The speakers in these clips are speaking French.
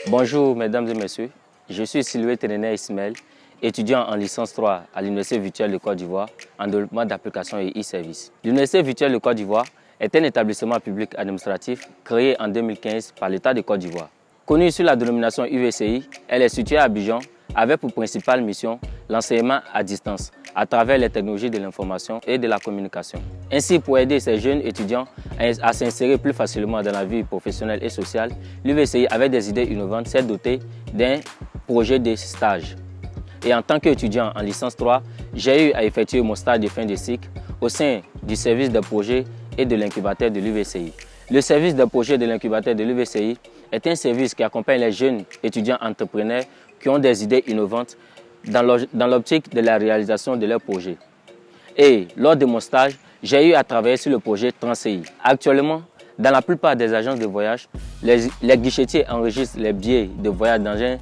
Bonjour mesdames et messieurs, je suis Sylvain Ténéné Ismaël, étudiant en licence 3 à l'Université virtuelle de Côte d'Ivoire en développement d'applications et e-services. L'Université virtuelle de Côte d'Ivoire est un établissement public administratif créé en 2015 par l'État de Côte d'Ivoire. Connue sous la dénomination UVCI, elle est située à Abidjan avec pour principale mission l'enseignement à distance à travers les technologies de l'information et de la communication. Ainsi, pour aider ces jeunes étudiants à s'insérer plus facilement dans la vie professionnelle et sociale, l'UVCI, avec des idées innovantes, s'est doté d'un projet de stage. Et en tant qu'étudiant en licence 3, j'ai eu à effectuer mon stage de fin de cycle au sein du service de projet et de l'incubateur de l'UVCI. Le service de projet de l'incubateur de l'UVCI est un service qui accompagne les jeunes étudiants entrepreneurs qui ont des idées innovantes dans l'optique de la réalisation de leurs projets. Et lors de mon stage, j'ai eu à travailler sur le projet TransCI. Actuellement, dans la plupart des agences de voyage, les guichetiers enregistrent les billets de voyage dans un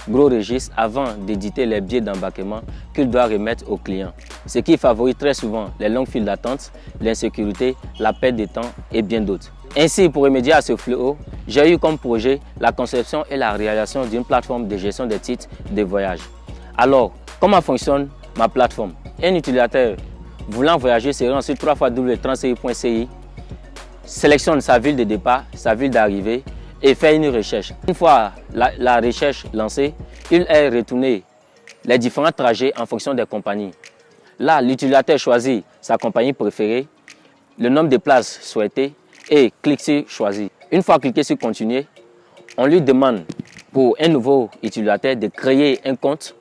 gros registre avant d'éditer les billets d'embarquement qu'ils doivent remettre aux clients. Ce qui favorise très souvent les longues files d'attente, l'insécurité, la perte de temps et bien d'autres. Ainsi, pour remédier à ce fléau, j'ai eu comme projet la conception et la réalisation d'une plateforme de gestion des titres de voyage. Alors, comment fonctionne ma plateforme? Un utilisateur voulant voyager se rend sur www.transci.ci, sélectionne sa ville de départ, sa ville d'arrivée et fait une recherche. Une fois la recherche lancée, il est retourné les différents trajets en fonction des compagnies. Là, l'utilisateur choisit sa compagnie préférée, le nombre de places souhaitées et clique sur choisir. Une fois cliqué sur continuer, on lui demande pour un nouveau utilisateur de créer un compte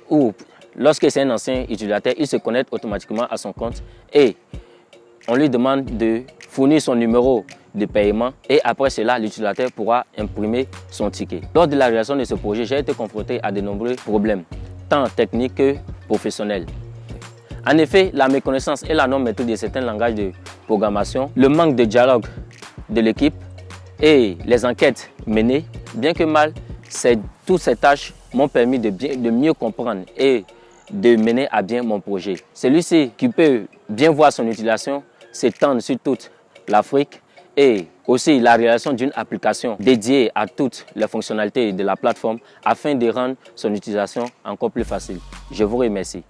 ou lorsque c'est un ancien utilisateur, il se connecte automatiquement à son compte et on lui demande de fournir son numéro de paiement et après cela, l'utilisateur pourra imprimer son ticket. Lors de la réalisation de ce projet, j'ai été confronté à de nombreux problèmes, tant techniques que professionnels. En effet, la méconnaissance et la non-maîtrise de certains langages de programmation, le manque de dialogue de l'équipe et les enquêtes menées, bien que mal, toutes ces tâches m'ont permis de mieux comprendre et de mener à bien mon projet. Celui-ci qui peut bien voir son utilisation s'étendre sur toute l'Afrique et aussi la réalisation d'une application dédiée à toutes les fonctionnalités de la plateforme afin de rendre son utilisation encore plus facile. Je vous remercie.